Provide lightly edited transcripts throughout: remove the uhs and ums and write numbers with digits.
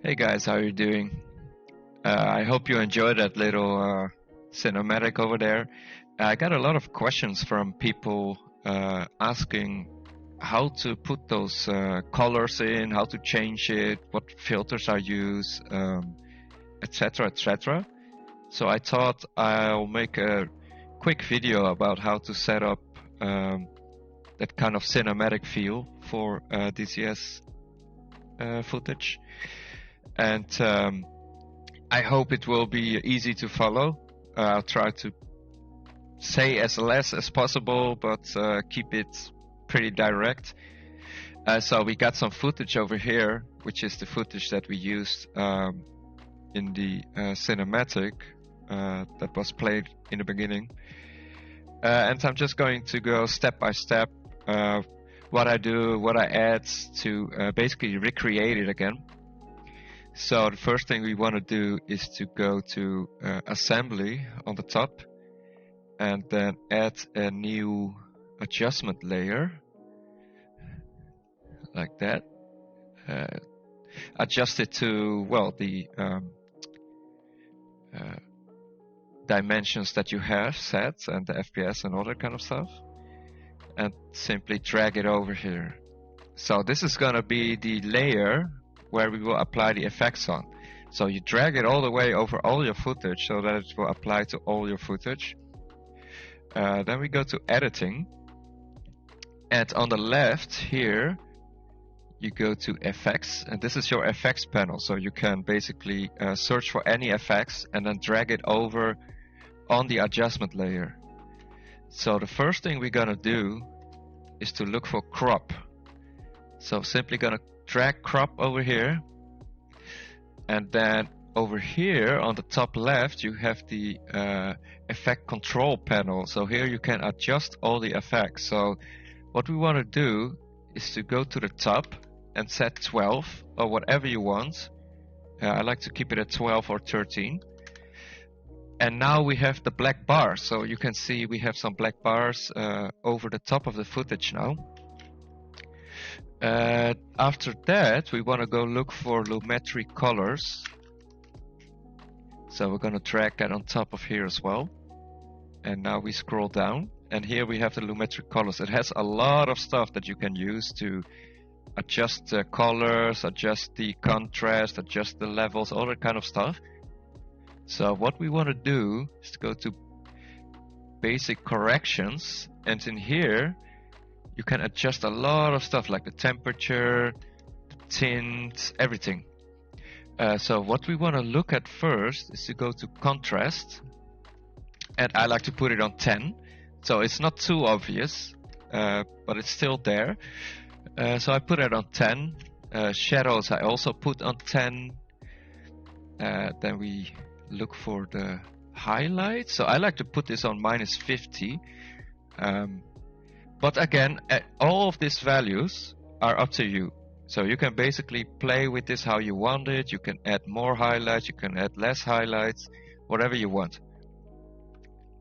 Hey guys, how are you doing? I hope you enjoyed that little cinematic over there. I got a lot of questions from people asking how to put those colors in, how to change it, what filters are used, etc., etc. So I thought I'll make a quick video about how to set up that kind of cinematic feel for DCS footage. And I hope it will be easy to follow. I'll try to say as less as possible, but keep it pretty direct. So we got some footage over here, which is the footage that we used in the cinematic that was played in the beginning. And I'm just going to go step by step what I do, what I add to basically recreate it again. So the first thing we want to do is to go to assembly on the top and then add a new adjustment layer like that. Adjust it to, well, the dimensions that you have set and the FPS and all that kind of stuff, and simply drag it over here. So this is going to be the layer where we will apply the effects on. So you drag it all the way over all your footage so that it will apply to all your footage. Then we go to editing, and on the left here you go to effects, and this is your effects panel. So you can basically search for any effects and then drag it over on the adjustment layer. So the first thing we're gonna do is to look for crop. So simply gonna drag crop over here, and then over here on the top left you have the effect control panel. So here you can adjust all the effects. So what we want to do is to go to the top and set 12 or whatever you want. I like to keep it at 12 or 13. And now we have the black bars. So you can see we have some black bars over the top of the footage now. After that, we want to go look for Lumetri colors. So we're going to drag that on top of here as well. And now we scroll down, and here we have the Lumetri colors. It has a lot of stuff that you can use to adjust the colors, adjust the contrast, adjust the levels, all that kind of stuff. So what we want to do is to go to basic corrections, and in here you can adjust a lot of stuff like the temperature, the tint, everything. So what we want to look at first is to go to contrast, and I like to put it on 10. So it's not too obvious, but it's still there. So I put it on 10. Shadows I also put on 10. Then we look for the highlights. So I like to put this on -50. But again, all of these values are up to you. So you can basically play with this how you want it. You can add more highlights, you can add less highlights, whatever you want.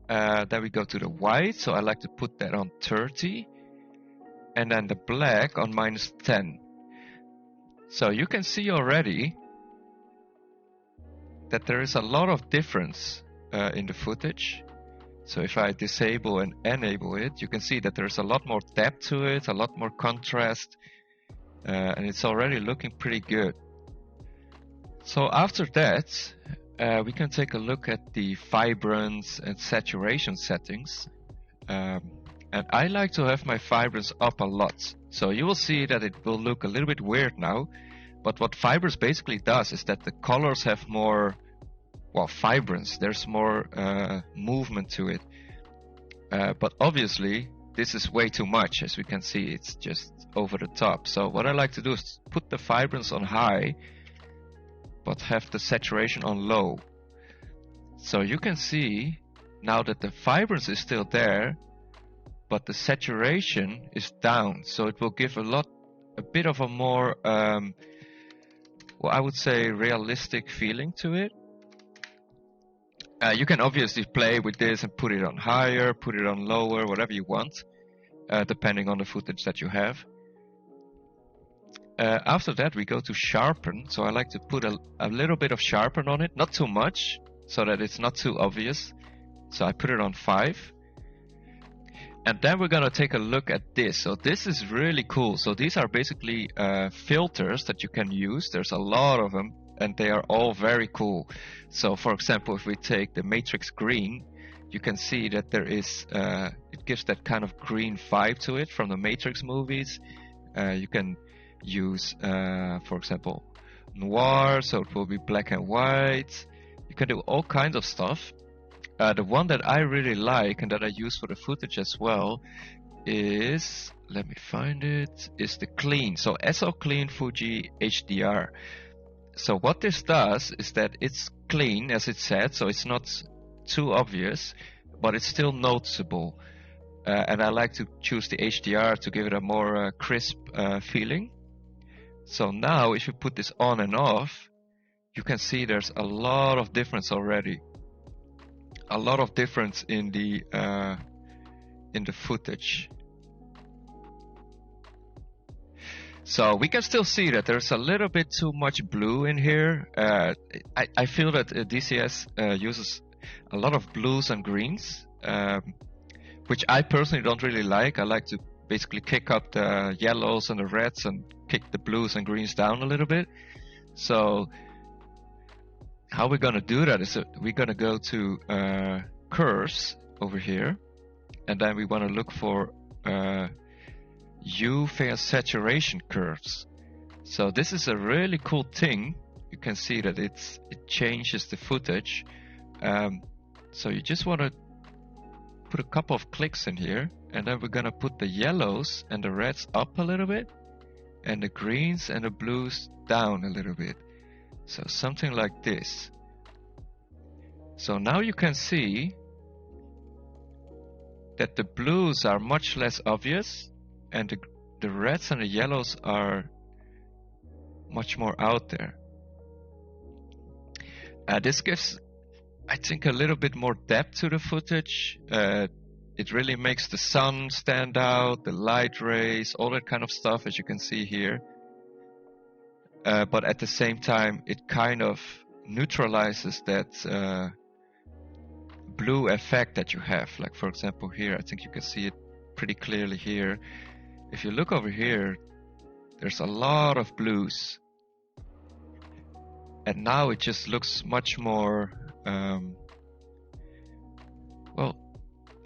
Then we go to the white. So I like to put that on 30. And then the black on -10. So you can see already that there is a lot of difference in the footage. So if I disable and enable it, you can see that there's a lot more depth to it, a lot more contrast, and it's already looking pretty good. So after that, we can take a look at the vibrance and saturation settings. And I like to have my vibrance up a lot. So you will see that it will look a little bit weird now. But what vibrance basically does is that the colors have more, well, vibrance. There's more movement to it. But obviously, this is way too much. As we can see, it's just over the top. So what I like to do is put the vibrance on high, but have the saturation on low. So you can see now that the vibrance is still there, but the saturation is down. So it will give a bit of a more, well, I would say realistic feeling to it. You can obviously play with this and put it on higher, put it on lower, whatever you want, depending on the footage that you have. After that, we go to sharpen. So I like to put a little bit of sharpen on it, not too much, so that it's not too obvious. So I put it on 5. And then we're going to take a look at this. So this is really cool. So these are basically filters that you can use. There's a lot of them, and they are all very cool. So for example, if we take the matrix green, you can see that there is, it gives that kind of green vibe to it from the Matrix movies. You can use, for example, noir, so it will be black and white. You can do all kinds of stuff. The one that I really like and that I use for the footage as well is, let me find it, is the clean. So SO Clean Fuji HDR. So what this does is that it's clean, as it said, so it's not too obvious, but it's still noticeable. And I like to choose the HDR to give it a more crisp feeling. So now if you put this on and off, you can see there's a lot of difference already. A lot of difference in the footage. So we can still see that there's a little bit too much blue in here. I feel that DCS uses a lot of blues and greens, which I personally don't really like. I like to basically kick up the yellows and the reds and kick the blues and greens down a little bit. So how we're going to do that is we're going to go to curves over here, and then we want to look for hue phase saturation curves. So this is a really cool thing. You can see that it changes the footage. So you just want to put a couple of clicks in here, and then we're going to put the yellows and the reds up a little bit, and the greens and the blues down a little bit. So something like this. So now you can see that the blues are much less obvious, and the reds and the yellows are much more out there. This gives, I think, a little bit more depth to the footage. It really makes the sun stand out, the light rays, all that kind of stuff, as you can see here. But at the same time, it kind of neutralizes that blue effect that you have. Like for example here, I think you can see it pretty clearly here. If you look over here, there's a lot of blues. And now it just looks much more, well,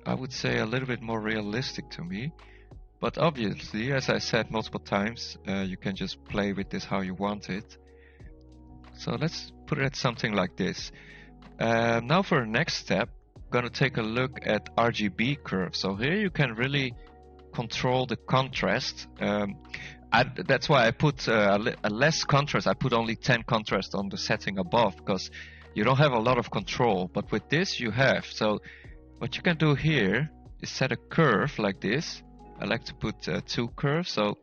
I would say a little bit more realistic to me. But obviously, as I said multiple times, you can just play with this how you want it. So let's put it at something like this. Now for the next step, I'm going to take a look at RGB curves. So here you can really control the contrast. That's why I put a less contrast. I put only 10 contrast on the setting above, because you don't have a lot of control. But with this you have. So what you can do here is set a curve like this. I like to put 2 curves. So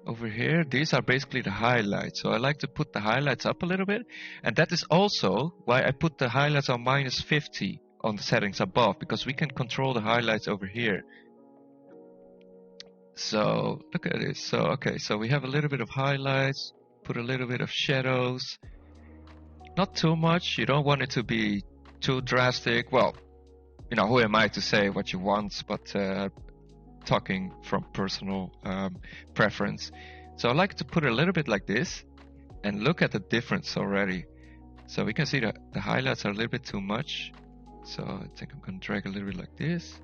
over here, these are basically the highlights. So I like to put the highlights up a little bit. And that is also why I put the highlights on -50 on the settings above, because we can control the highlights over here. So look at this. So okay, so we have a little bit of highlights, put a little bit of shadows. Not too much. You don't want it to be too drastic. Well, you know, who am I to say what you want, but talking from personal preference. So I like to put it a little bit like this and look at the difference already. So we can see that the highlights are a little bit too much. So I think I'm going to drag a little bit like this.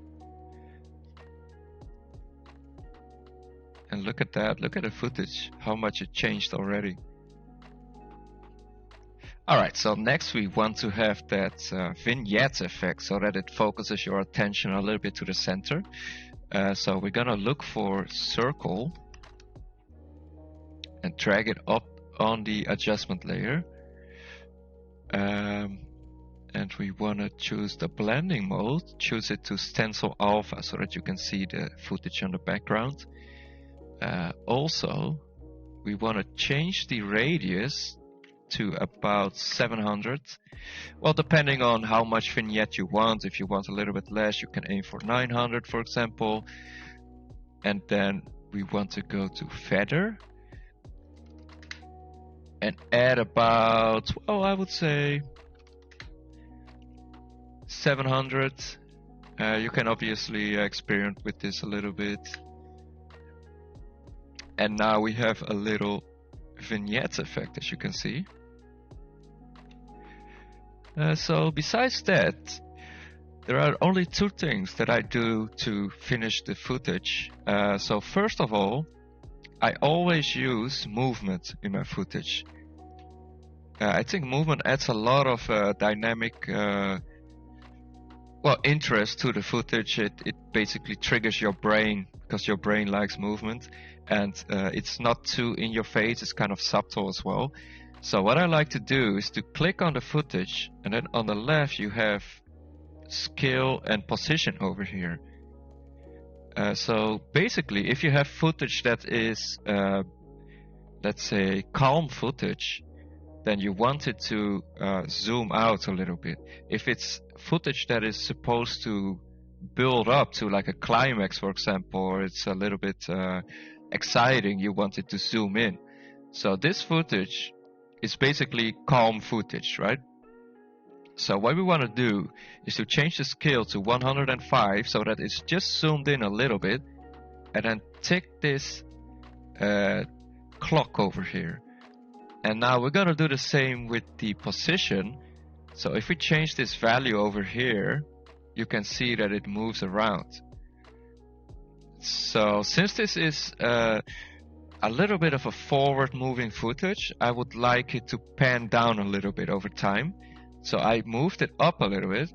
And look at that, look at the footage, how much it changed already. Alright, so next we want to have that vignette effect so that it focuses your attention a little bit to the center. So we're gonna look for circle and drag it up on the adjustment layer. And we want to choose the blending mode, choose it to stencil alpha so that you can see the footage on the background. Also, we want to change the radius to about 700. Well, depending on how much vignette you want. If you want a little bit less, you can aim for 900, for example. And then we want to go to feather and add about, well, I would say 700. You can obviously experiment with this a little bit. And now we have a little vignette effect, as you can see. So besides that, there are only two things that I do to finish the footage. So first of all, I always use movement in my footage. I think movement adds a lot of dynamic interest to the footage. It basically triggers your brain because your brain likes movement, and it's not too in your face, it's kind of subtle as well. So what I like to do is to click on the footage, and then on the left you have scale and position over here. So basically, if you have footage that is, let's say, calm footage, then you want it to zoom out a little bit. If it's footage that is supposed to build up to like a climax, for example, or it's a little bit exciting, you want it to zoom in. So this footage is basically calm footage, right? So what we want to do is to change the scale to 105 so that it's just zoomed in a little bit, and then take this clock over here. And now we're going to do the same with the position. So if we change this value over here, you can see that it moves around. So since this is a little bit of a forward moving footage, I would like it to pan down a little bit over time. So I moved it up a little bit,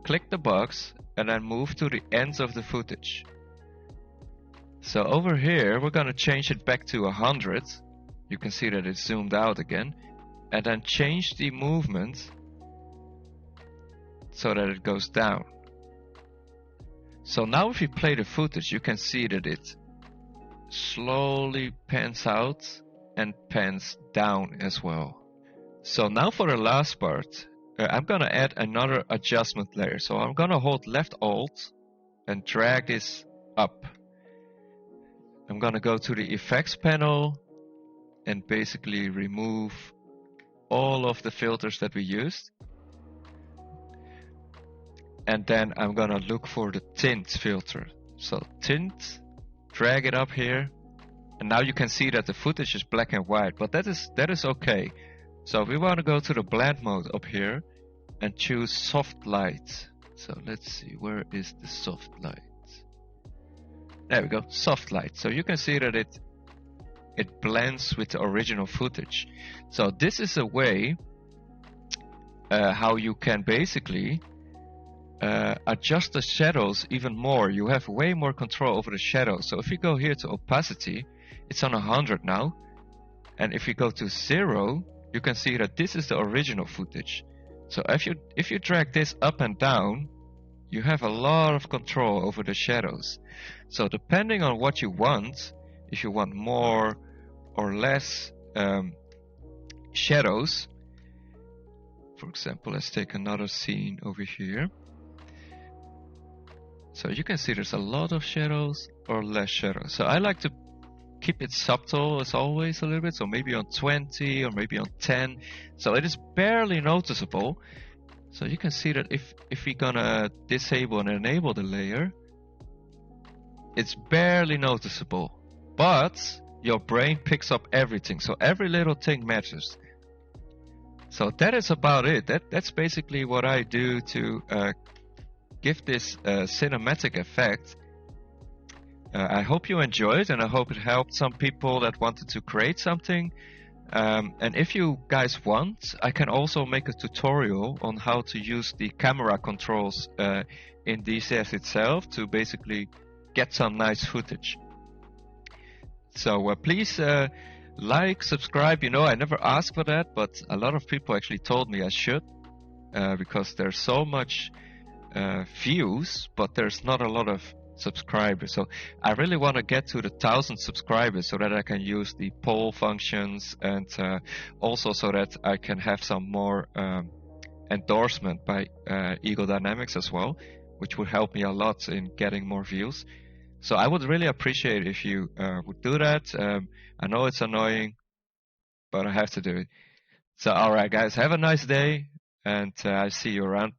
click the box, and then move to the ends of the footage. So over here, we're going to change it back to 100. You can see that it's zoomed out again. And then change the movement so that it goes down. So now if you play the footage, you can see that it slowly pans out and pans down as well. So now for the last part, I'm going to add another adjustment layer. So I'm going to hold left Alt and drag this up. I'm going to go to the effects panel and basically remove all of the filters that we used. And then I'm going to look for the tint filter. So tint, drag it up here. And now you can see that the footage is black and white, but that is okay. So we want to go to the blend mode up here and choose soft light. So let's see, where is the soft light? There we go, soft light. So you can see that it blends with the original footage. So this is a way how you can basically adjust the shadows even more. You have way more control over the shadows. So if you go here to opacity, it's on 100 now. And if you go to 0, you can see that this is the original footage. So if you drag this up and down, you have a lot of control over the shadows. So depending on what you want, if you want more or less shadows, for example, let's take another scene over here. So you can see there's a lot of shadows or less shadows. So I like to keep it subtle as always a little bit. So maybe on 20 or maybe on 10. So it is barely noticeable. So you can see that if we're gonna disable and enable the layer, it's barely noticeable. But your brain picks up everything. So every little thing matters. So that is about it. That's basically what I do to give this cinematic effect. I hope you enjoyed, and I hope it helped some people that wanted to create something. And if you guys want, I can also make a tutorial on how to use the camera controls in DCS itself to basically get some nice footage. So please like, subscribe. You know, I never asked for that, but a lot of people actually told me I should because there's so much views, but there's not a lot of subscribers. So I really want to get to the 1,000 subscribers so that I can use the poll functions, and also so that I can have some more endorsement by Eagle Dynamics as well, which would help me a lot in getting more views. So I would really appreciate if you would do that. I know it's annoying, but I have to do it. So all right, guys, have a nice day, and I'll see you around.